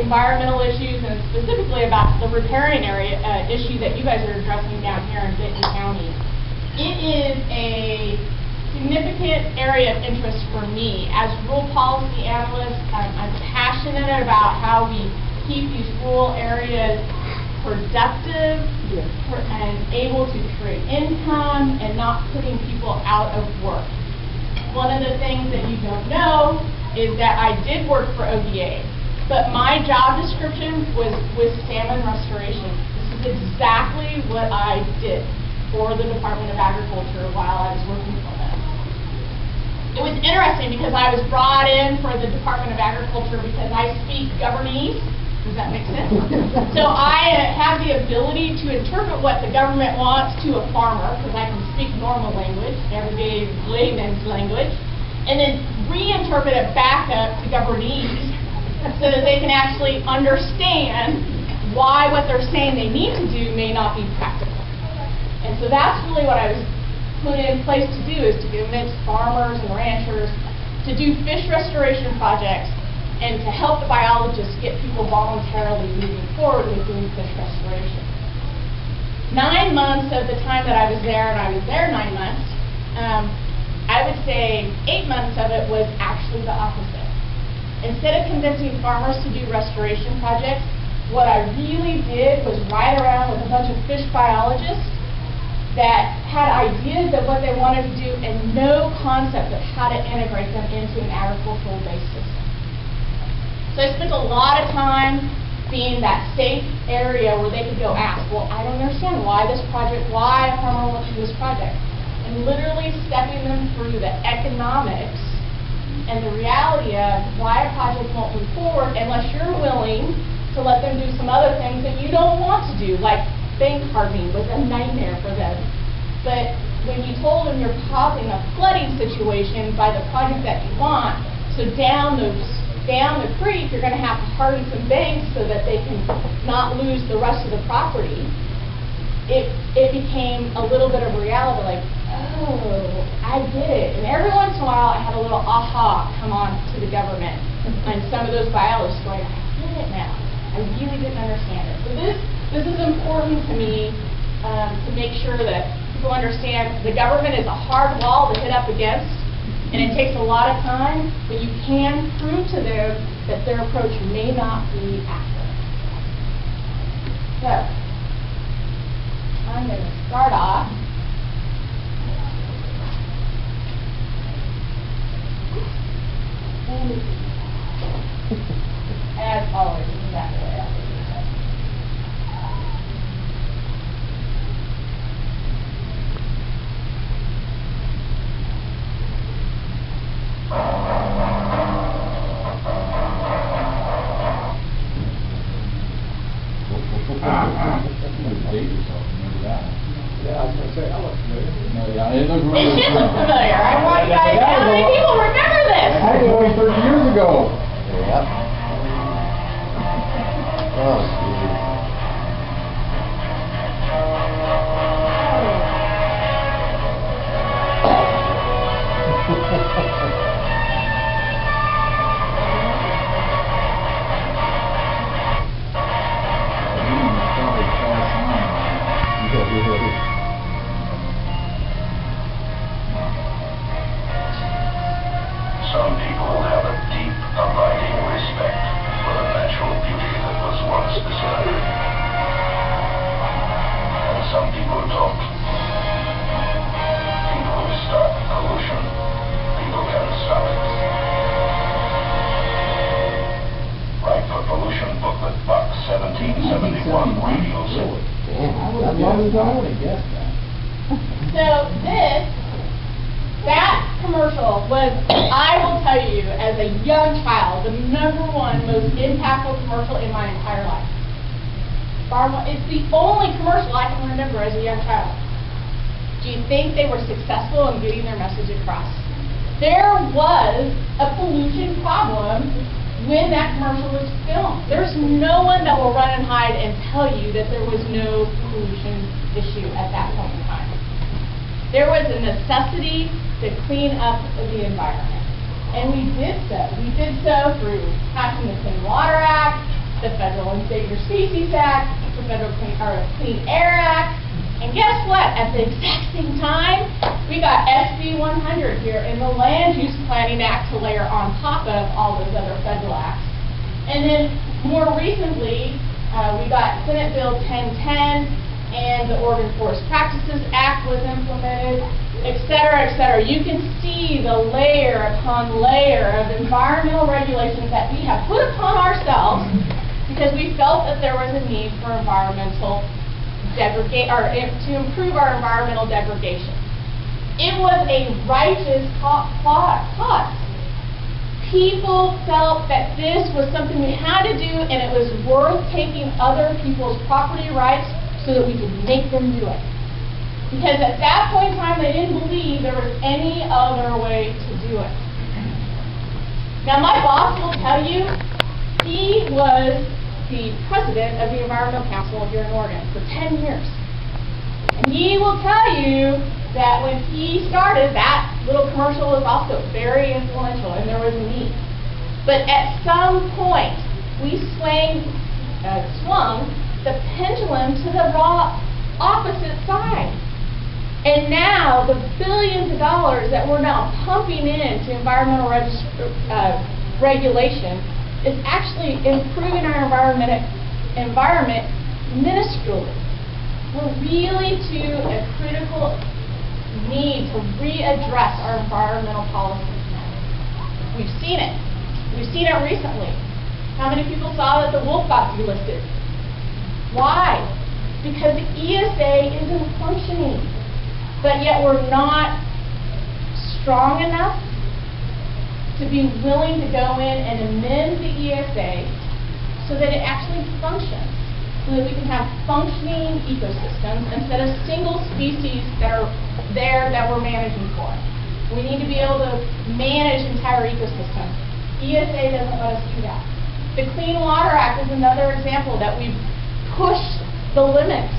environmental issues and specifically about the riparian area issue that you guys are addressing down here in Benton County. It is a significant area of interest for me. As rural policy analyst, I'm passionate about how we keep these rural areas productive and able to create income and not putting people out of work. One of the things that you don't know is that I did work for ODA, but my job description was with salmon restoration. This is exactly what I did for the Department of Agriculture while I was working for them. It was interesting because I was brought in for the Department of Agriculture because I speak Governese. Does that make sense? So I have the ability to interpret what the government wants to a farmer because I can speak normal language, everyday layman's language, and then reinterpret it back up to Governese so that they can actually understand why what they're saying they need to do may not be practical. And so that's really what I was put in place to do, is to convince farmers and ranchers to do fish restoration projects and to help the biologists get people voluntarily moving forward with doing fish restoration. 9 months of the time that I was there, and I was there 9 months, I would say 8 months of it was actually the opposite. Instead of convincing farmers to do restoration projects, what I really did was ride around with a bunch of fish biologists that had ideas of what they wanted to do and no concept of how to integrate them into an agricultural-based system. So I spent a lot of time being that safe area where they could go ask, well, I don't understand why this project, why a farmer wants to do this project. And literally stepping them through the economics and the reality of why a project won't move forward unless you're willing to let them do some other things that you don't want to do, like bank hardening was a nightmare for them. But when you told them you're causing a flooding situation by the project that you want, so down the creek you're going to have to harden some banks so that they can not lose the rest of the property, it became a little bit of reality, like, oh, I get it. And every once in a while I had a little aha come on to the government and some of those biologists going, I get it now. I really didn't understand it. So this is important to me to make sure that people understand the government is a hard wall to hit up against, and it takes a lot of time, but you can prove to them that their approach may not be accurate. So, I'm going to start off. As always, exactly the way I do it. Date yourself, remember that? Yeah, I was going to say, I look familiar. No, yeah, it looks It really should look familiar. I want you guys, how many people remember this? That was only 30 years ago. Yep. Oh, geez. Some people have a deep, abiding respect for the natural beauty that was once this land. And some people don't. People who stop pollution, people can stop it. Right for Pollution Booklet, Box 1771, Radio City. Damn, I would have guessed that. So that commercial was, I will tell you, as a young child, the #1 most impactful commercial in my entire life. It's the only commercial I can remember as a young child. Do you think they were successful in getting their message across? There was a pollution problem when that commercial was filmed. There's no one that will run and hide and tell you that there was no pollution issue at that point in time. There was a necessity to clean up the environment. And we did so. We did so through passing the Clean Water Act, the Federal Endangered Species Act, the Federal Clean Air Act, and guess what? At the exact same time, we got SB 100 here in the Land Use Planning Act to layer on top of all those other federal acts. And then more recently, we got Senate Bill 1010, and the Oregon Forest Practices Act was implemented, et cetera, et cetera. You can see the layer upon layer of environmental regulations that we have put upon ourselves because we felt that there was a need for environmental to improve our environmental degradation. It was a righteous cause. People felt that this was something we had to do, and it was worth taking other people's property rights so that we could make them do it. Because at that point in time, they didn't believe there was any other way to do it. Now, my boss will tell you, he was the president of the Environmental Council here in Oregon for 10 years. And he will tell you that when he started, that little commercial was also very influential, and there was a need. But at some point, we swung the pendulum to the opposite side. And now, the billions of dollars that we're now pumping into environmental regulation is actually improving our environment minusculely. We're really to a critical need to readdress our environmental policies now. We've seen it. We've seen it recently. How many people saw that the wolf got delisted? Why? Because the ESA isn't functioning. But yet we're not strong enough to be willing to go in and amend the ESA so that it actually functions, so that we can have functioning ecosystems instead of single species that are there that we're managing for. We need to be able to manage entire ecosystems. ESA doesn't let us do that. The Clean Water Act is another example that we've pushed the limits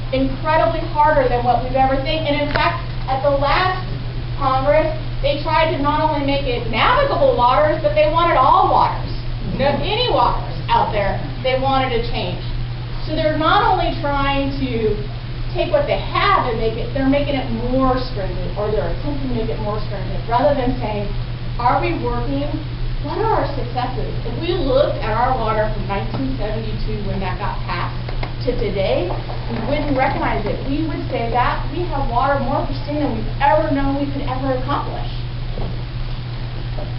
incredibly harder than what we've ever seen. And in fact, at the last Congress, they tried to not only make it navigable waters, but they wanted all waters. Any waters out there, they wanted to change. So they're not only trying to take what they have and they're making it more stringent, or they're attempting to make it more stringent, rather than saying, are we working? What are our successes? If we looked at our water from 1972 when that got passed to today, we wouldn't recognize it. We would say that we have water more pristine than we've ever known we could ever accomplish.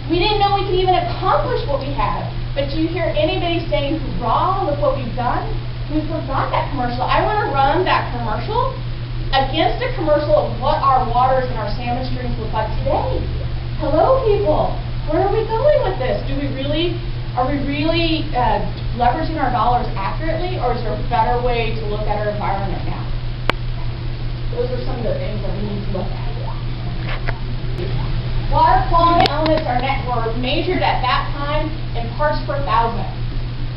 We didn't know we could even accomplish what we have. But do you hear anybody saying, hurrah, look what we've done? We forgot that commercial. I want to run that commercial against a commercial of what our waters and our salmon streams look like today. Hello, people. Where are we going with this? Are we really leveraging our dollars accurately, or is there a better way to look at our environment now? Those are some of the things that we need to look at. Water quality elements were measured at that time in parts per thousand.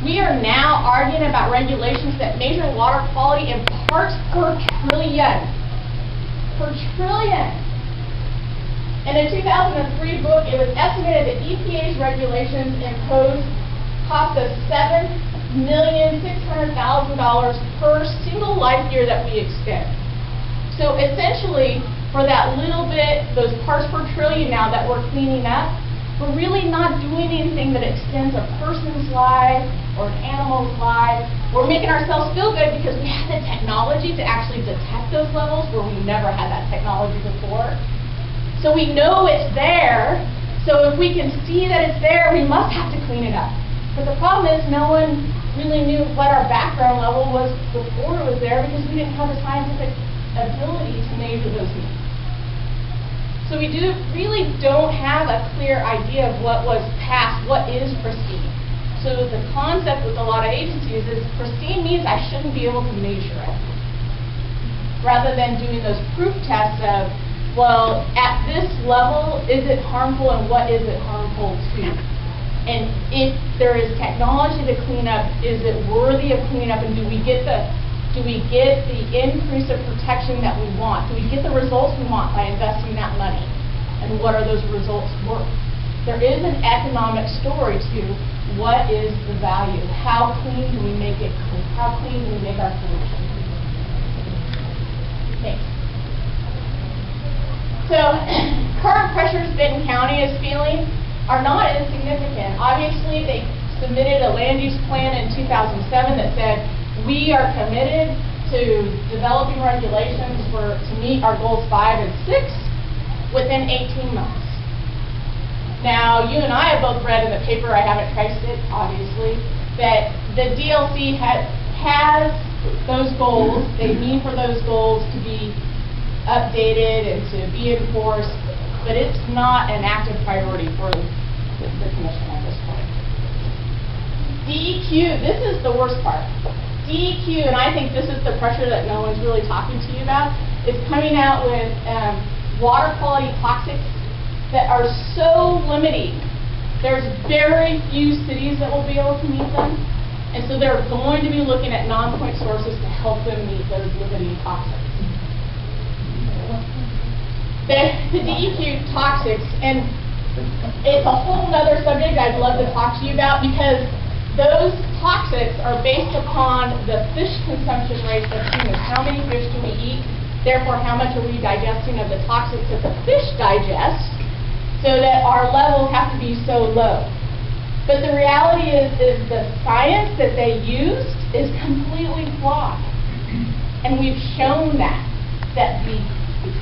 We are now arguing about regulations that measure water quality in parts per trillion. Per trillion. In a 2003 book, it was estimated that EPA's regulations cost us $7,600,000 per single life year that we expend. So essentially, for that little bit, those parts per trillion now that we're cleaning up, we're really not doing anything that extends a person's life or an animal's life. We're making ourselves feel good because we have the technology to actually detect those levels where we never had that technology before. So we know it's there, so if we can see that it's there, we must have to clean it up. But the problem is no one really knew what our background level was before it was there because we didn't have the scientific ability to measure those needs. So we really don't have a clear idea of what was passed, what is pristine. So the concept with a lot of agencies is pristine means I shouldn't be able to measure it. Rather than doing those proof tests of, well, at this level, is it harmful and what is it harmful to? And if there is technology to clean up, is it worthy of cleaning up, and do we get the increase of protection that we want? Do we get the results we want by investing that money? And what are those results worth? There is an economic story to What is the value? How clean do we make it? How clean do we make our solution? Thanks. So, current pressures Benton County is feeling are not insignificant. Obviously, they submitted a land use plan in 2007 that said we are committed to developing regulations to meet our goals 5 and 6 within 18 months. Now, you and I have both read in the paper, I haven't traced it, obviously, that the DLC has those goals. They mean for those goals to be updated and to be enforced, but it's not an active priority for the commission at this point. DEQ, this is the worst part. DEQ, and I think this is the pressure that no one's really talking to you about, is coming out with water quality toxics that are so limiting. There's very few cities that will be able to meet them, and so they're going to be looking at non-point sources to help them meet those limiting toxics. The DEQ toxics, and it's a whole other subject I'd love to talk to you about, because those toxics are based upon the fish consumption rates of humans. How many fish do we eat? Therefore, how much are we digesting of the toxics that the fish digest, so that our levels have to be so low. But the reality is the science that they used is completely flawed. And we've shown that the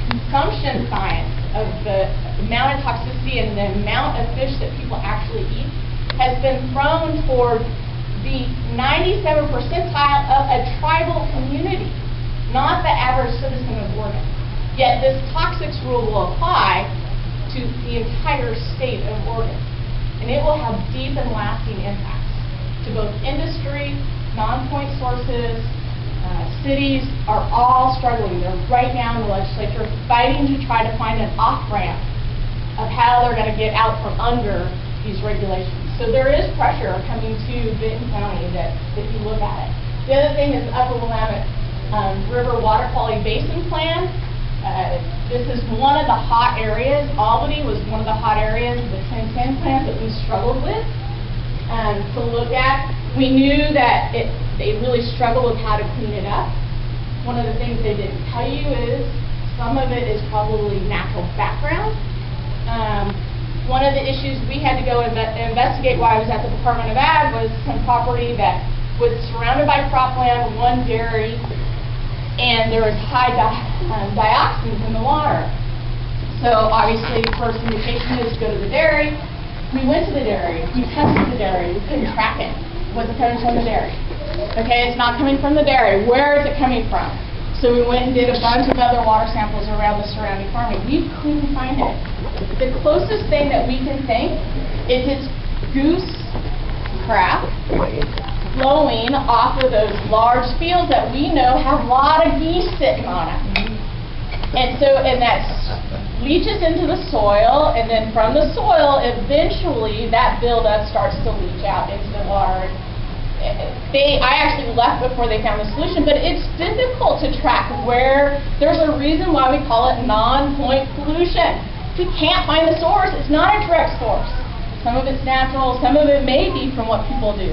consumption science of the amount of toxicity and the amount of fish that people actually eat has been thrown toward the 97th percentile of a tribal community, not the average citizen of Oregon. Yet this toxics rule will apply to the entire state of Oregon. And it will have deep and lasting impacts to both industry, non-point sources. Cities are all struggling. They're right now in the legislature fighting to try to find an off-ramp of how they're going to get out from under these regulations. So there is pressure coming to Benton County that if you look at it. The other thing is the Upper Willamette River Water Quality Basin Plan. This is one of the hot areas. Albany was one of the hot areas of the 1010 plan that we struggled with to look at. We knew that they really struggled with how to clean it up. One of the things they didn't tell you is some of it is probably natural background. One of the issues we had to go investigate while I was at the Department of Ag was some property that was surrounded by cropland, one dairy, and there was high dioxins in the water. So obviously the first indication is to go to the dairy. We went to the dairy, we tested the dairy, we couldn't track it. Was it coming from the dairy? Okay, it's not coming from the dairy. Where is it coming from? So we went and did a bunch of other water samples around the surrounding farming. We couldn't find it. The closest thing that we can think is it's goose crap flowing off of those large fields that we know have a lot of geese sitting on it. And that leaches into the soil, and then from the soil, eventually that buildup starts to leach out into the water. I actually left before they found the solution, but it's difficult to track where. There's a reason why we call it non-point pollution. We can't find the source. It's not a direct source. Some of it's natural, some of it may be from what people do.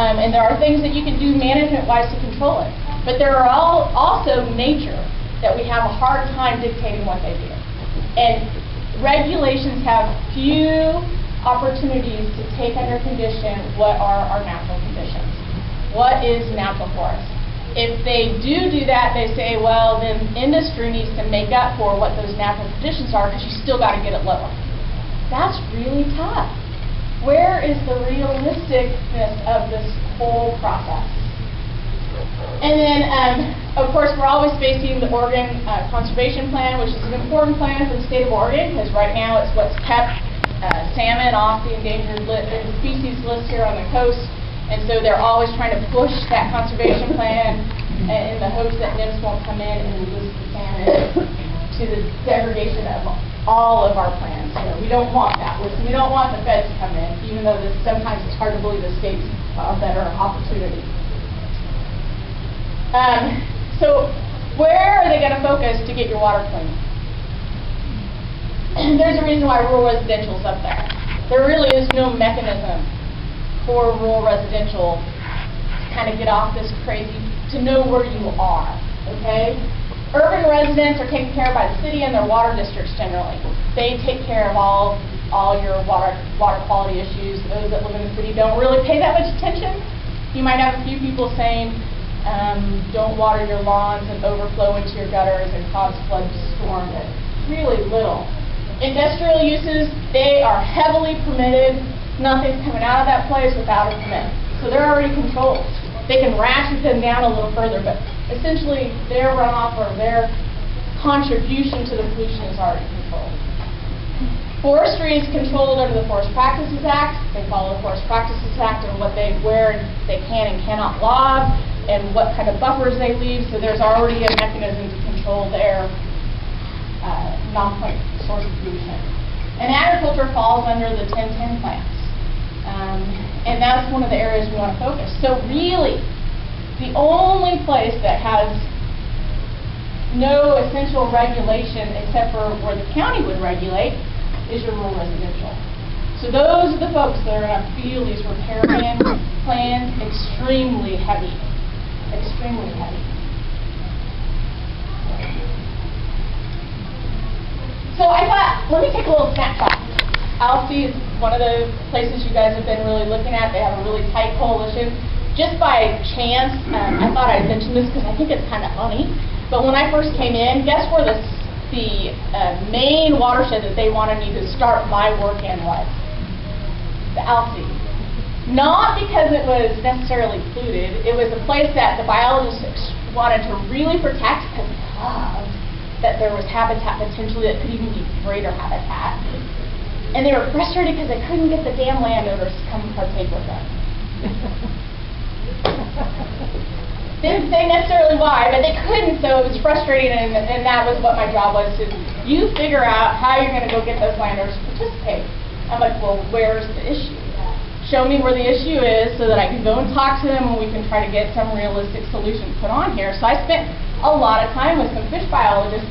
And there are things that you can do management-wise to control it. But there are also nature that we have a hard time dictating what they do. And regulations have few opportunities to take under condition what are our natural conditions. What is natural for us? If they do that, they say, well, then industry needs to make up for what those natural conditions are because you still got to get it lower. That's really tough. Where is the realisticness of this whole process? And then, of course, we're always facing the Oregon Conservation Plan, which is an important plan for the state of Oregon, because right now it's what's kept salmon off the endangered species list here on the coast. And so they're always trying to push that conservation plan in the hopes that NIMS won't come in and release the salmon to the degradation of all of our plans. You know, we don't want that. We don't want the feds to come in, even though sometimes it's hard to believe the state's a better opportunity. So where are they going to focus to get your water clean? There's a reason why rural residential is up there. There really is no mechanism for rural residential to kind of get off this crazy, to know where you are, okay? Urban residents are taken care of by the city and their water districts generally. They take care of all your water quality issues. Those that live in the city don't really pay that much attention. You might have a few people saying, don't water your lawns and overflow into your gutters and cause flood storm, but really little. Industrial uses, they are heavily permitted. Nothing's coming out of that place without a permit. So they're already controlled. They can ratchet them down a little further, but essentially their runoff or their contribution to the pollution is already controlled. Forestry is controlled under the Forest Practices Act. They follow the Forest Practices Act and where they can and cannot log and what kind of buffers they leave. So there's already a mechanism to control their non-point source of pollution. And agriculture falls under the 1010 plans. And that's one of the areas we want to focus. So really, the only place that has no essential regulation except for where the county would regulate is your rural residential. So those are the folks that are going to feel these riparian plans extremely heavy. Extremely heavy. So I thought, let me take a little snapshot. Alfie is one of the places you guys have been really looking at. They have a really tight coalition. Just by chance, I thought I'd mention this because I think it's kind of funny, but when I first came in, guess where the main watershed that they wanted me to start my work in was? The Alfie. Not because it was necessarily polluted. It was a place that the biologists wanted to really protect because that there was habitat potentially that could even be greater habitat. And they were frustrated because they couldn't get the damn landowners to come partake with them. Didn't say necessarily why, but they couldn't, so it was frustrating, and that was what my job was, to you figure out how you're going to go get those landowners to participate. I'm like, well, where's the issue? Show me where the issue is so that I can go and talk to them and we can try to get some realistic solutions put on here. So I spent a lot of time with some fish biologists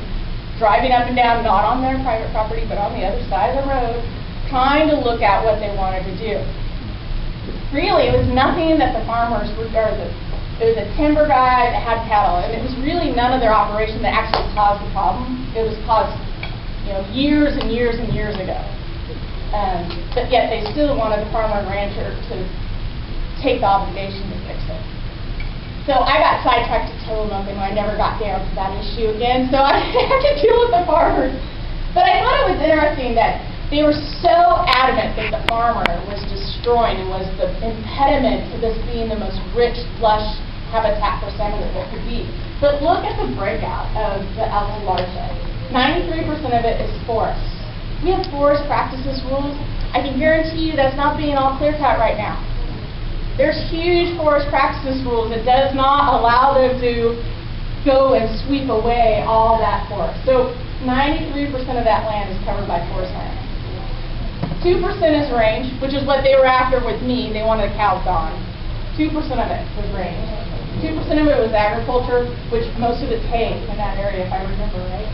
driving up and down, not on their private property, but on the other side of the road, trying to look at what they wanted to do. Really, it was nothing that the farmers would, it was a timber guy that had cattle, and it was really none of their operation that actually caused the problem. It was caused, years and years and years ago. But yet they still wanted the farmer and rancher to take the obligation to fix it. So I got sidetracked to total nothing. I never got down to that issue again, so I had to deal with the farmers. But I thought it was interesting that they were so adamant that the farmer was destroying and was the impediment to this being the most rich, lush habitat for salmon that there could be. But look at the breakout of the Alfie watershed. 93% of it is forest. We have forest practices rules. I can guarantee you that's not being all clear-cut right now. There's huge forest practices rules that does not allow them to go and sweep away all that forest. So 93% of that land is covered by forest land. 2% is range, which is what they were after with me. They wanted the cows gone. 2% of it was range. 2% of it was agriculture, which most of it's hay in that area, if I remember right.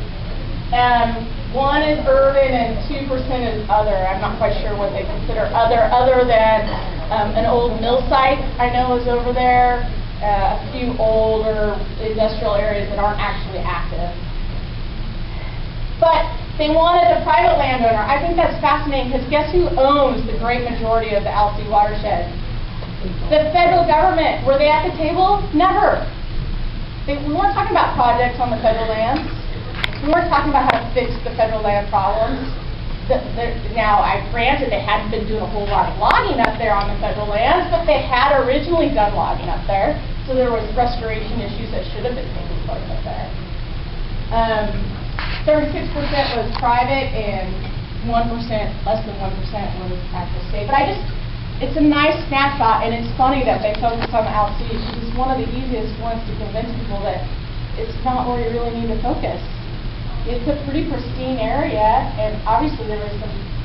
1 is urban and 2% is other. I'm not quite sure what they consider other than an old mill site I know is over there, a few older industrial areas that aren't actually active. But they wanted a private landowner. I think that's fascinating because guess who owns the great majority of the Alfie watershed? The federal government. Were they at the table? Never. We weren't talking about projects on the federal lands. We weren't talking about how to fix the federal land problems. Now, granted, they hadn't been doing a whole lot of logging up there on the federal lands, but they had originally done logging up there, so there was restoration issues that should have been taking place up there. 36% was private, and 1%, less than 1% was actual state. But it's a nice snapshot, and it's funny that they focus on the Alfie because it's one of the easiest ones to convince people that it's not where you really need to focus. It's a pretty pristine area, and obviously there was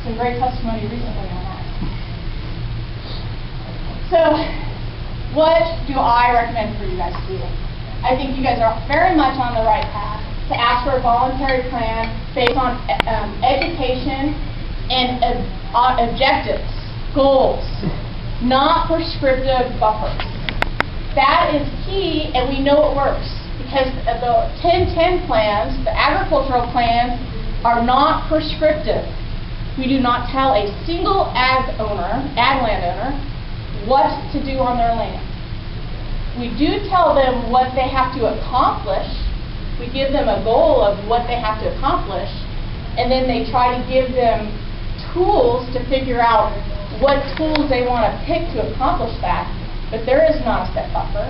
some great testimony recently on that. So, what do I recommend for you guys to do? I think you guys are very much on the right path to ask for a voluntary plan based on education and objectives, goals. not prescriptive buffers. That is key, and we know it works, because the 10-10 plans, the agricultural plans, are not prescriptive. We do not tell a single ag landowner, what to do on their land. We do tell them what they have to accomplish. We give them a goal of what they have to accomplish, and then they try to give them tools to figure out what tools they want to pick to accomplish that, but there is not a set buffer.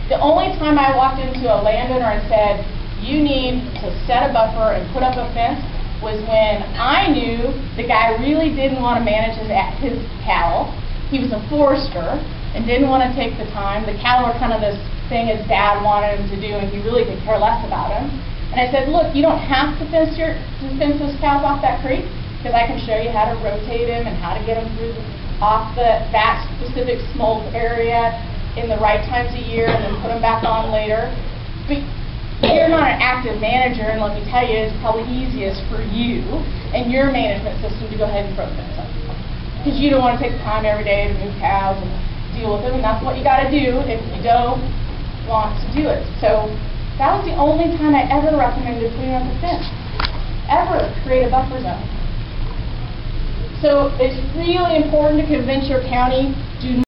The only time I walked into a landowner and said, you need to set a buffer and put up a fence, was when I knew the guy really didn't want to manage his cattle. He was a forester and didn't want to take the time. The cattle were kind of this thing his dad wanted him to do, and he really could care less about him. And I said, look, you don't have to fence those cows off that creek, because I can show you how to rotate them and how to get them through off that specific smoke area in the right times of year, and then put them back on later. But you're not an active manager, and let me tell you, it's probably easiest for you and your management system to go ahead and throw the fence up, because you don't want to take the time every day to move cows and deal with them, and that's what you got to do if you don't want to do it. So that was the only time I ever recommended putting up a fence, ever create a buffer zone. So it's really important to convince your county, do